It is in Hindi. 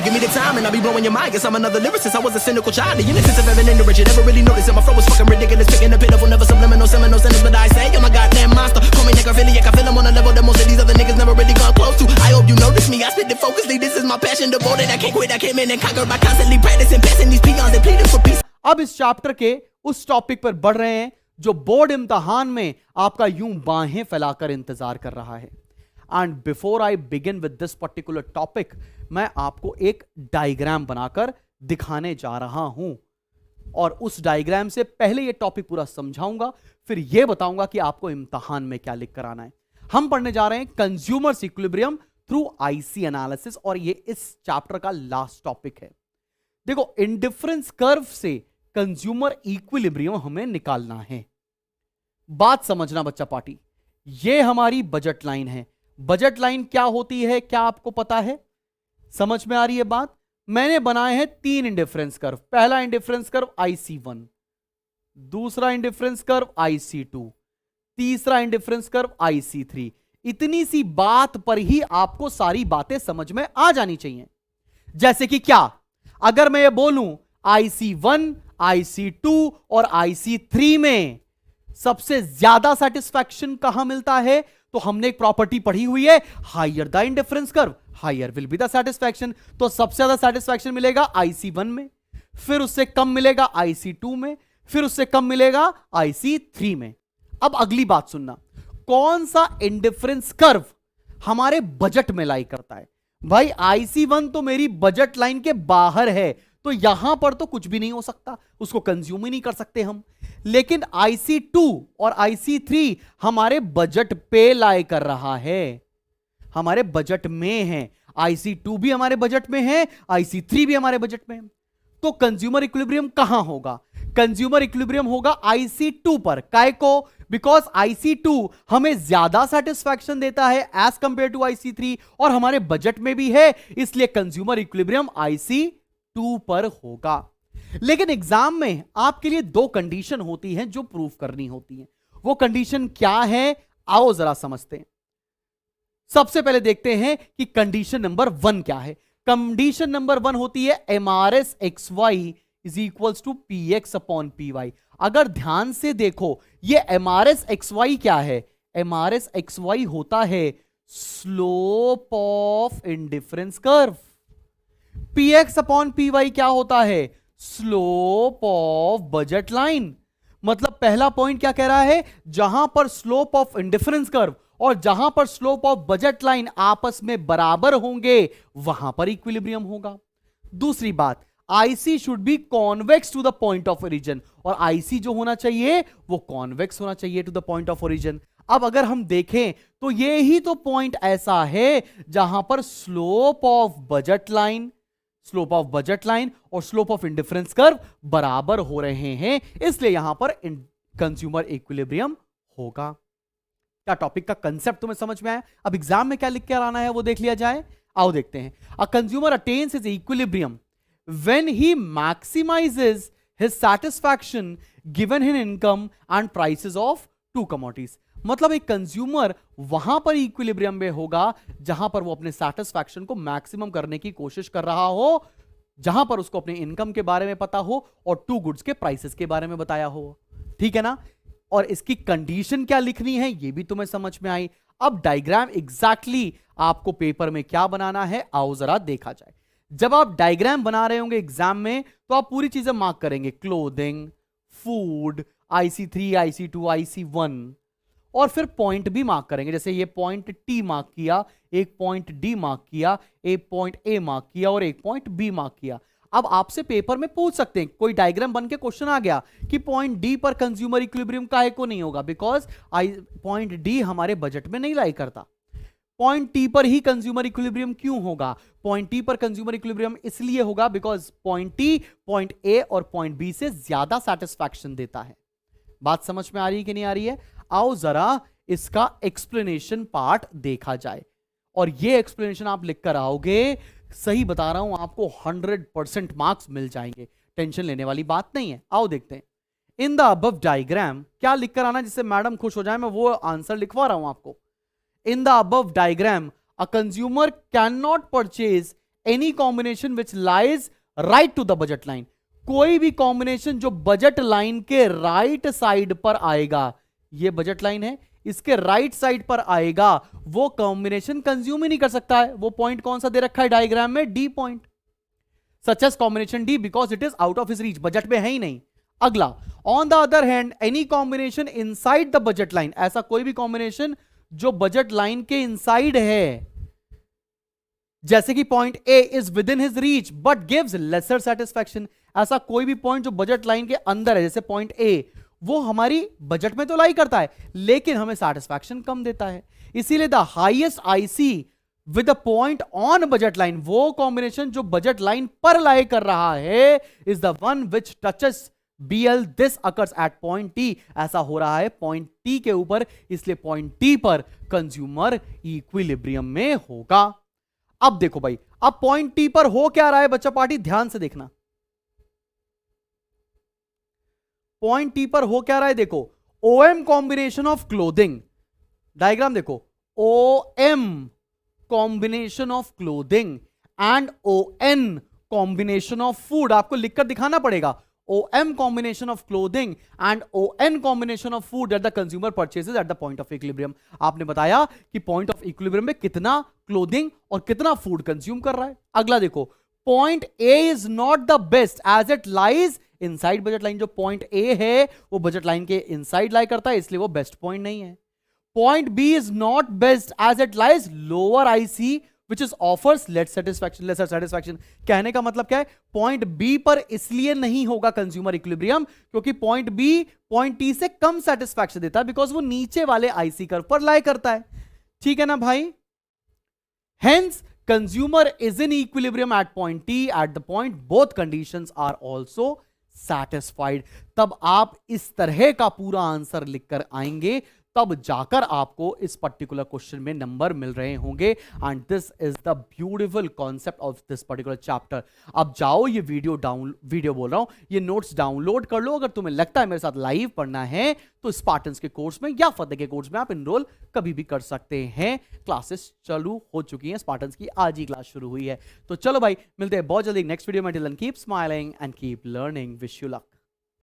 give me the time and I'll be blowing your mind. Guess I'm another lyricist, I was a cynical child. The innocence of Evan and the rich, you never really noticed that my flow was fucking ridiculous. Picking a pitiful, never subliminal, seminal sentence, but I say I'm a goddamn monster. Call me necrophiliac, I feel I'm on a level that most of these other niggas never really gone close to. I hope you notice me, I spit it focusly. This is my passion, devoted. I can't quit, I came in and conquered by constantly practicing, passing these peons and pleading for peace. अब इस चैप्टर के उस टॉपिक पर बढ़ रहे हैं जो बोर्ड इम्तिहान में आपका यूं बाहें फैलाकर इंतजार कर रहा है. And before I begin with this particular topic, मैं आपको एक डायग्राम बनाकर दिखाने जा रहा हूं और उस डायग्राम से पहले यह टॉपिक पूरा समझाऊंगा, फिर यह बताऊंगा कि आपको इम्तिहान में क्या लिख कर आना है. हम पढ़ने जा रहे हैं consumers equilibrium through IC analysis और यह इस चैप्टर का लास्ट टॉपिक है. देखो, इंडिफरेंस कर्व से कंज्यूमर इक्विलिब्रियम हमें निकालना है. बात समझना बच्चा पार्टी, यह हमारी बजट लाइन है. बजट लाइन क्या होती है, क्या आपको पता है? समझ में आ रही है बात? मैंने बनाए हैं 3 इंडिफरेंस कर्व. पहला इंडिफरेंस कर्व IC1, दूसरा इंडिफरेंस कर्व IC2, तीसरा इंडिफरेंस कर्व IC3. इतनी सी बात पर ही आपको सारी बातें समझ में आ जानी चाहिए. जैसे कि क्या, अगर मैं ये बोलूं IC1, IC2 और IC3 में सबसे ज्यादा सेटिस्फैक्शन कहां मिलता है, तो हमने एक प्रॉपर्टी पढ़ी हुई है, higher the indifference curve higher will be the satisfaction. तो सबसे ज्यादा सेटिस्फैक्शन मिलेगा IC1 में, फिर उससे कम मिलेगा IC2 में, फिर उससे कम मिलेगा IC3 में. अब अगली बात सुनना, कौन सा इंडिफरेंस कर्व हमारे बजट में लाई करता है? भाई IC1 तो मेरी बजट लाइन के बाहर है, तो यहां पर तो कुछ भी नहीं हो सकता, उसको कंज्यूम ही नहीं कर सकते हम. लेकिन IC2 और IC3 हमारे बजट पे लाई कर रहा है, हमारे बजट में है. IC2 भी हमारे बजट में है, IC3 भी हमारे बजट में है. तो कंज्यूमर इक्विलिब्रियम कहां होगा? कंज्यूमर इक्विलिब्रियम होगा IC2 पर. काय को? बिकॉज IC2 हमें ज्यादा सेटिस्फैक्शन देता है एज कंपेयर टू IC3 और हमारे बजट में भी है, इसलिए कंज्यूमर इक्विलिब्रियम IC2 पर होगा. लेकिन एग्जाम में आपके लिए 2 कंडीशन होती हैं जो प्रूव करनी होती हैं. वो कंडीशन क्या है, आओ जरा समझते हैं. सबसे पहले देखते हैं कि कंडीशन नंबर 1 क्या है. कंडीशन नंबर 1 होती है MRS XY is equals to PX upon PY. अगर ध्यान से देखो, ये MRS XY क्या है? MRS XY होता है slope of indifference curve. PX upon PY क्या होता है? Slope of budget line. मतलब पहला पॉइंट क्या कह रहा है, जहां पर स्लोप ऑफ इंडिफरेंस कर्व और जहां पर स्लोप ऑफ बजट लाइन आपस में बराबर होंगे वहां पर इक्विलिब्रियम होगा. दूसरी बात, IC should be convex to the point of origin, और IC जो होना चाहिए वो कॉन्वेक्स होना चाहिए to the point of origin. अब अगर हम देखें तो ये ही तो पॉइंट ऐसा है जहां पर स्लोप ऑफ बजट लाइन और स्लोप ऑफ इंडिफरेंस कर्व बराबर हो रहे हैं, इसलिए यहां पर कंज्यूमर इक्विलिब्रियम होगा. क्या टॉपिक का कंसेप्ट तुम्हें समझ में आया? अब एग्जाम में क्या लिख कर आना है वो देख लिया जाए. आओ देखते हैं. A consumer attains his equilibrium when he maximizes his satisfaction given his income and prices of two commodities. मतलब एक कंज्यूमर वहां पर इक्विलिब्रियम में होगा जहां पर वो अपने सेटिस्फैक्शन को मैक्सिमम करने की कोशिश कर रहा हो, जहां पर उसको अपने इनकम के बारे में पता हो और 2 गुड्स के प्राइसेस के बारे में बताया हो. ठीक है ना? और इसकी कंडीशन क्या लिखनी है ये भी तुम्हें समझ में आई. अब डायग्राम एग्जैक्टली आपको पेपर में क्या बनाना है, आओ जरा देखा जाए. जब आप डायग्राम बना रहे होंगे एग्जाम में तो आप पूरी चीजें मार्क करेंगे, clothing, food, IC3, IC2, IC1, और फिर पॉइंट भी मार्क करेंगे. जैसे ये पॉइंट T मार्क किया, एक पॉइंट D मार्क किया, एक पॉइंट A मार्क किया और एक पॉइंट B मार्क किया. अब आपसे पेपर में पूछ सकते हैं, कोई डायग्राम बन के क्वेश्चन आ गया कि पॉइंट D पर कंज्यूमर इक्विलिब्रियम काहे को नहीं होगा, बिकॉज पॉइंट D हमारे बजट में नहीं लाई करता. पॉइंट T पर ही कंज्यूमर इक्विलिब्रियम क्यों होगा? पॉइंट T पर कंज्यूमर इक्विलिब्रियम इसलिए होगा because point T point A और पॉइंट B से ज्यादा सेटिस्फैक्शन देता है. बात समझ में आ रही है कि नहीं आ रही है? आओ जरा इसका एक्सप्लेनेशन पार्ट देखा जाए. और ये एक्सप्लेनेशन आप लिख कर आओगे, सही बता रहा हूं आपको 100% मार्क्स मिल जाएंगे, टेंशन लेने वाली बात नहीं है. आओ देखते हैं. इन द अबव डायग्राम क्या लिख कर आना जिससे मैडम खुश हो जाए, मैं वो आंसर लिखवा रहा हूं आपको. In the above diagram, a consumer cannot purchase any combination which lies right to the budget line, कोई भी कॉम्बिनेशन जो बजट लाइन के राइट साइड पर आएगा, ये बजट लाइन है, इसके राइट साइड पर आएगा, वो कॉम्बिनेशन कंज्यूम ही नहीं कर सकता है। वो पॉइंट कौन सा दे रखा है डायग्राम में? D point, such as combination D because it is out of his reach, budget में है ही नहीं। अगला, on the other hand any combination inside the budget line, ऐसा कोई भी कॉम्बिनेशन जो बजट लाइन के इनसाइड है, जैसे कि point A is within his reach but gives lesser satisfaction, ऐसा कोई भी पॉइंट जो बजट लाइन के अंदर है, जैसे पॉइंट ए, वो हमारी बजट में तो लाई करता है लेकिन हमें सेटिस्फैक्शन कम देता है। इसीलिए the highest IC with a point on budget line, वो कॉम्बिनेशन जो बजट लाइन पर लाई कर रहा है, is the one which touches BL, this occurs at point T, ऐसा हो रहा है पॉइंट T के ऊपर, इसलिए पॉइंट T पर कंज्यूमर इक्विलिब्रियम में होगा। अब देखो भाई, अब पॉइंट T पर हो क्या रहा है बच्चा पार्टी, ध्यान से देखना। पॉइंट T पर हो क्या रहा है, देखो OM combination of clothing, diagram देखो, OM combination of clothing and ON combination of food, आपको लिखकर दिखाना पड़ेगा। OM combination of clothing and ON combination of food that the consumer purchases at the point of equilibrium। आपने बताया कि point of equilibrium में कितना clothing और कितना food consume कर रहा है। अगला देखो, point A is not the best as it lies inside budget line, जो point A है वो budget line के inside lie करता है, इसलिए वो best point नहीं है। Point B is not best as it lies lower IC which is offers lesser satisfaction। कहने का मतलब क्या है, पॉइंट बी पर इसलिए नहीं होगा कंज्यूमर इक्विलिब्रियम क्योंकि पॉइंट बी पॉइंट टी से कम सेटिस्फैक्शन देता है, बिकॉज वो नीचे वाले आईसी कर्व पर लाई करता है। ठीक है ना भाई? Hence consumer is in equilibrium at point T, at the point both conditions are also satisfied. तब आप इस तरह का पूरा आंसर लिखकर आएंगे, तब जाकर आपको इस पर्टिकुलर क्वेश्चन में नंबर मिल रहे होंगे। And this is the beautiful concept of this particular chapter. अब जाओ ये वीडियो बोल रहा हूं, ये नोट्स डाउनलोड कर लो। अगर तुम्हें लगता है मेरे साथ लाइव पढ़ना है तो स्पार्टन्स के कोर्स में या फतेह के कोर्स में आप इनरोल कभी भी कर सकते हैं। क्लासेस चालू हो चुकी हैं, स्पार्टन्स की आज ही क्लास शुरू हुई है। तो चलो भाई, मिलते हैं बहुत जल्दी नेक्स्ट वीडियो में। Till then keep smiling and keep learning. Wish you luck.